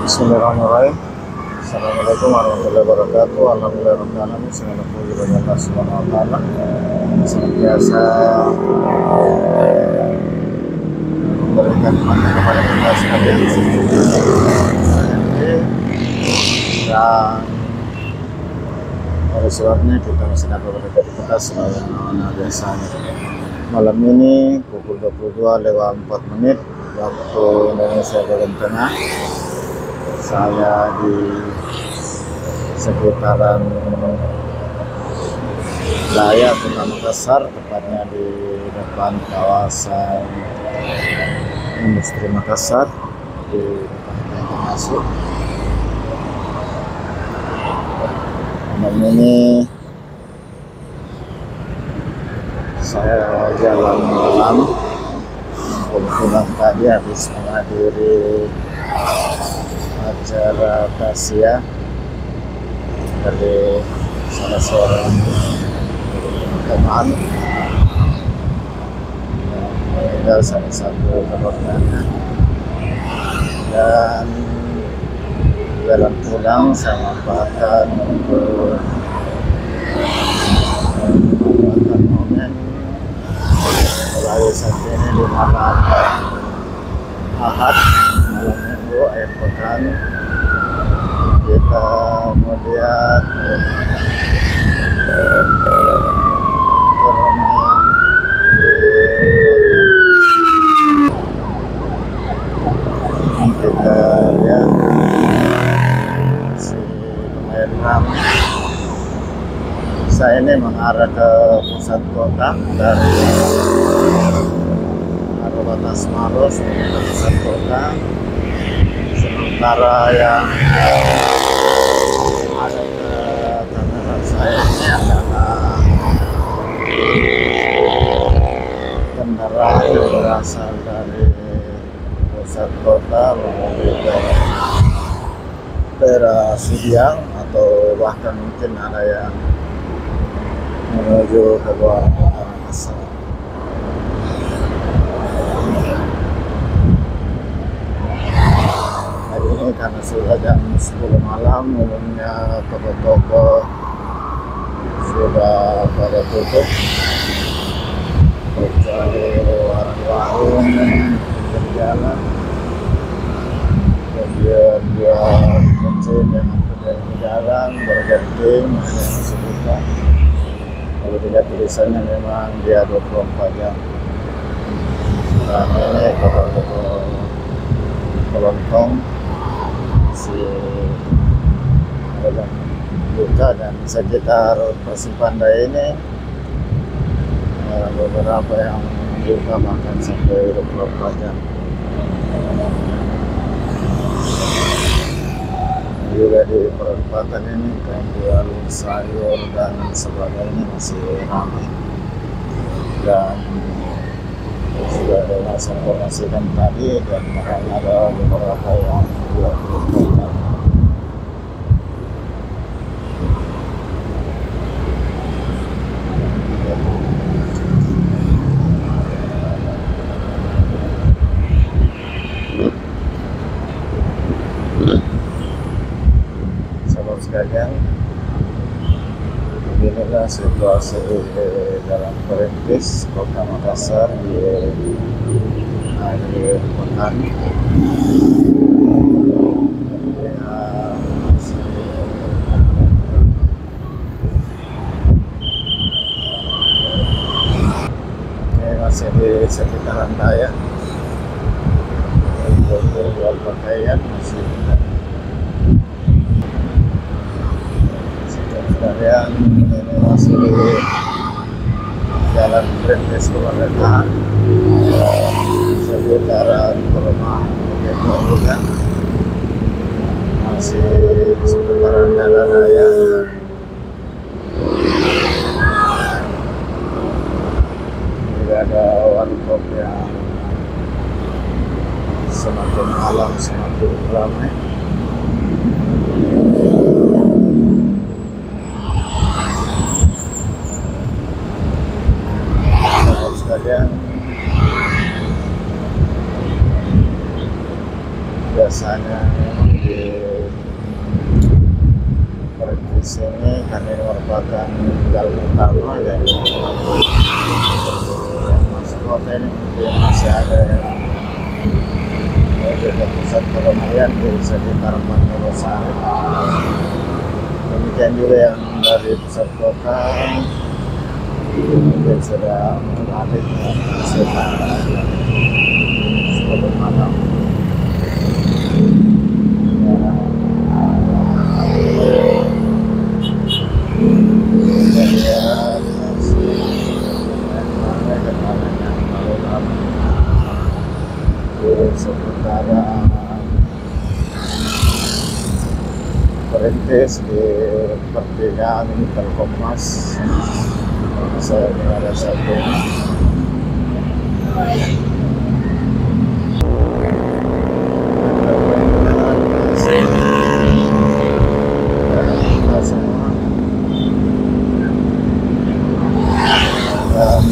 Bismillahirrahmanirrahim. Assalamualaikum warahmatullahi wabarakatuh. Alhamdulillahirabbil alamin. Segala puji bagi Allah Subhanahu wa taala. Senantiasa memberikan nikmat kepada kita sekalian. Dan oleh sebabnya kita masih dapat berdekat kita sebagaimana biasanya. Malam ini pukul 22:04 waktu Indonesia bagian tengah. Saya di sekitaran Laya Kota Makassar, tepatnya di depan kawasan industri Makassar di depan masuk. Malam ini saya jalan malam, kebetulan tadi habis menghadiri acara tasya dari salah seorang teman yang meninggal, salah satu keluarganya. Dan jalan pulang saya manfaatkan untuk memanfaatkan momen melalui saat ini di malam Ahad, malam Minggu akhir pekan. Kita melihat keramaian kita lihat masih lumayan ramai. Saya ini mengarah ke pusat kota dari Batas Maros ke pusat kota, sementara yang ada ke kanan saya ini adalah kendaraan yang berasal dari pusat kota menuju ke daerah Sudiang, atau bahkan mungkin ada yang menuju ke luar kota Makassar. Hari ini karena sudah jam 10 malam, umumnya toko-toko sudah pada tutup, kecuali warung-warung berjalan, kemudian jual bensin yang berjalan, bergantung masih masih buka. Kalau dilihat tulisannya memang dia 24 jam. Dan ini toko-toko kelontong masih dalam buka, dan sekitar Pasir Pandai ini beberapa yang buka bahkan sampai 24 jam. Juga di perempatan ini kayak jual sayur dan sebagainya masih ramai, dan sudah ada saya informasikan tadi, dan ada beberapa yang jual perempatan. Sekalian, beginilah situasi dalam perintis Kota Makassar di akhir pekan. Ini masih di sekitaran Daya, untuk jual pakaian masih sekalian. Ini masih di jalan Perintis Kemerdekaan, sekitaran perumahan Bukit juga masih di sekitaran Jalan Raya. Tidak ada warkop yang semakin malam semakin ramai. Sekalian, biasanya memang di perintis ini karena ini merupakan jalur utama ya, yang masuk kota ini mungkin masih ada yang dari pusat keramaian di sekitar Mangosari. Demikian juga yang dari pusat kota mungkin sudah mulai sebelum malam. Sementara perintis di pertigaan Telkommas saya berada saat ini. Dan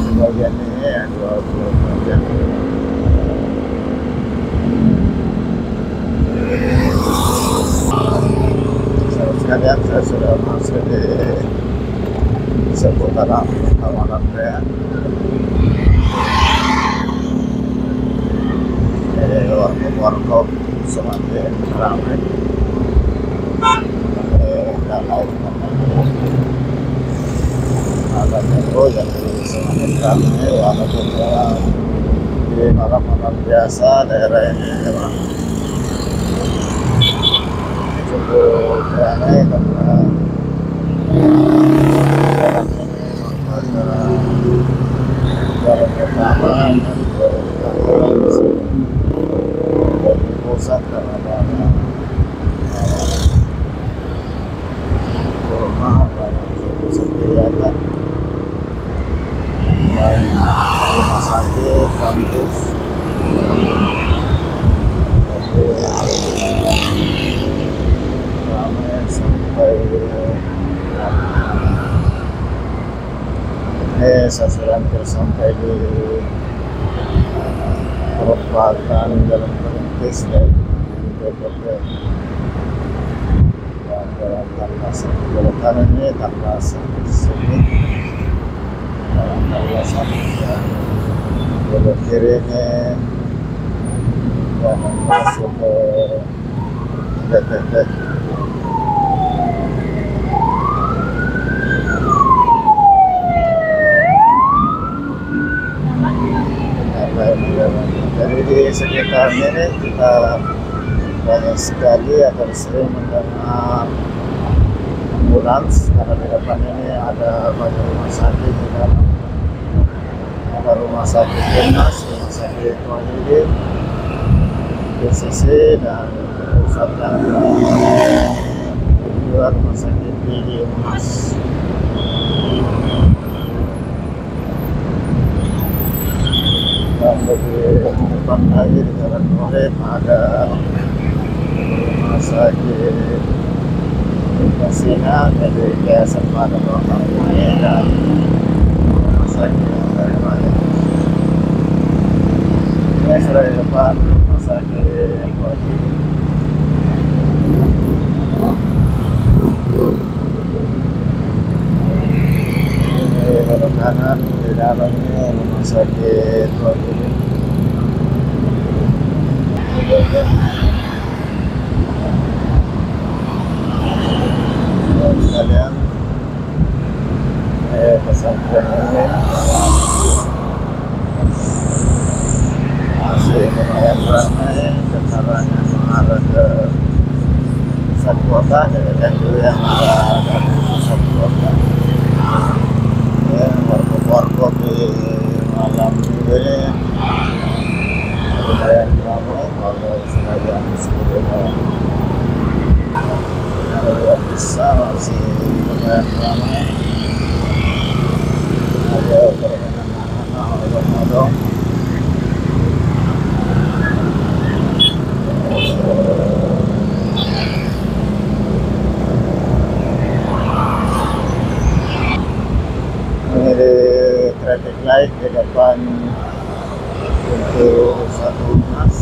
sebagian ini ya 20 jam. Sekalian saya sudah masuk di seputaran Taman Rea. Warkop semakin ramai. Dan lain ada metro yang semakin ramai, walaupun di malam-malam biasa daerah ini memang cukup ramai karena jalan pertama dari pusat karena banyak rumah, banyak pusat kegiatan, banyak rumah sakit, kampus, ramai sampai saya sudah hampir sampai di perempatan Jalan Perintis dari BPP dan Jalan Tanpasan. Jalan kanan ini Tanpasan di sini, Jalan Tanpasan dan belok kiri ini yang masuk ke BPP. Jadi di sekitar ini kita banyak sekali akan sering mendengar ambulans karena di depan ini ada banyak rumah sakit di dalam. Ada rumah sakit Dinas, rumah sakit Wahidin, BCC dan pusat dan juga rumah sakit di Umas. Dan lebih depan lagi di Jalan Urip ada rumah sakit Kasina, jadi Yayasan Pada Dokter Maya dan rumah sakit lain. Ini sudah di depan rumah sakit Wajib. Belok kanan di dalamnya rumah sakit Wajib. Sekalian pesantren ini masih lumayan ramai, kendaraannya mengarah ke pusat kota, dan juga yang arah dari pusat kota. Warkop di malam minggu ini lumayan ramai, kalau sebagian sebelumnya luar biasa masih lumayan ramai. Ada permainan anak-anak odong-odong. Ini di traffic light di depan untuk satu mas.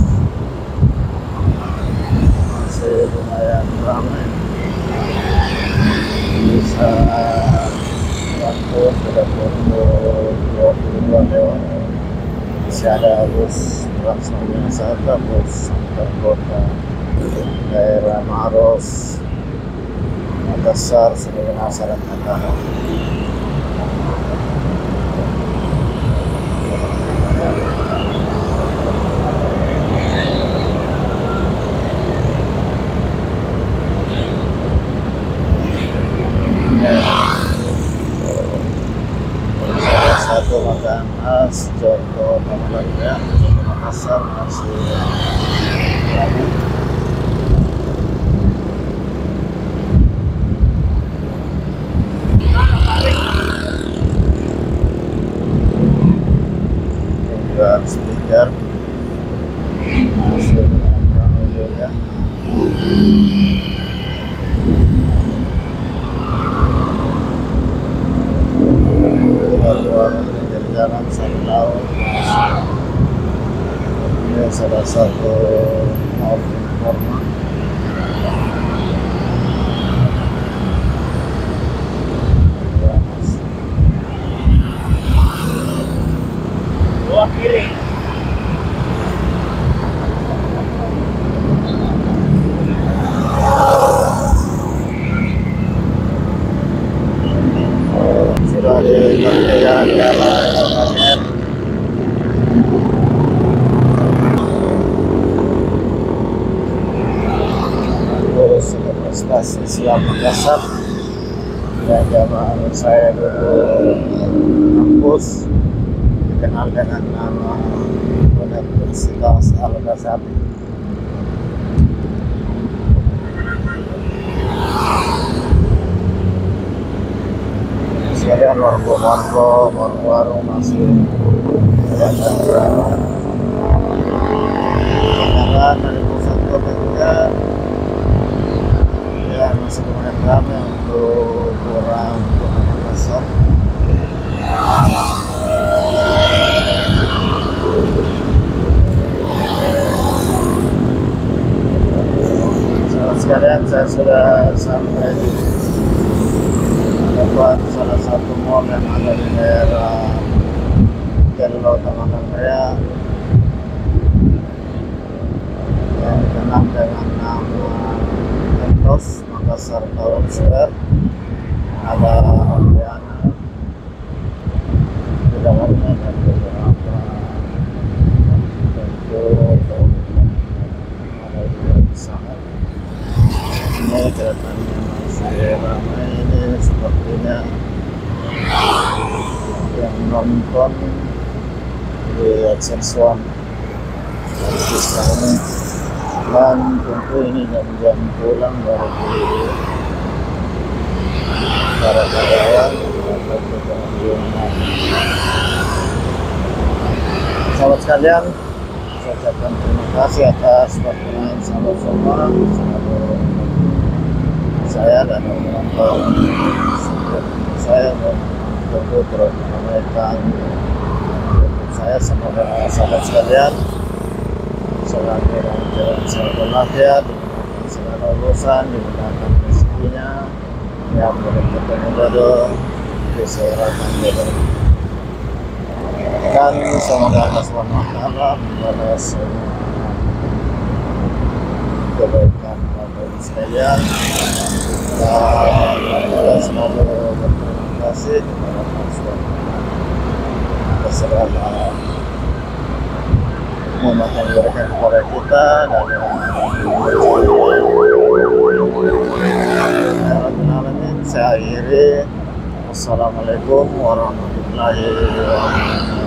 masih ada bus Transnowisata, bus antar kota daerah Maros, Makassar, sebagai masyarakat Tahan. Salah satu makanan khas Contoh Tamalangga, Makassar masih lagi. Juga speaker masih ramai juga. Warung pinggir jalan Sari Laut, ini salah satu mall informal. Buah kiri. Sudah di pengertian jalan terus prestasi siap Makassar dan jamaah saya dulu kampus dikenal dengan nama Universitas Al-Ghazali. Sekalian warung-warung masih ada kendaraan dari pusat kota juga ya, masih lumayan ramai untuk orang Makassar. Sekalian saya sudah sampai di tempat salah satu mall yang ada di daerah Jalur Tamalangga yang dikenal dengan nama Entos Makassar Town Square. Ada Oriana di dalamnya dan beberapa bentuk ada juga di sana. Ini kelihatannya masih ramai. Ini sepertinya yang nonton di AdSense One ini, dan tentu ini jam-jam pulang dari para karyawan atau pengunjung. Sahabat sekalian, saya ucapkan terima kasih atas perhatian sahabat semua, saya dan teman-teman saya tentu terus menyampaikan saya semoga sahabat sekalian selalu dalam jalan sehat walafiat, dimudahkan segala urusan, dimudahkan rezekinya, yang berkaitan jodoh, kesehatan jodoh, dan semoga Allah SWT membalas semua kebaikan bagi sekalian. Dan kita selalu berterima kasih kepada Allah SWT atas segala nikmat yang diberikan kepada kita dan saya akhiri. Wassalamualaikum warahmatullahi wabarakatuh.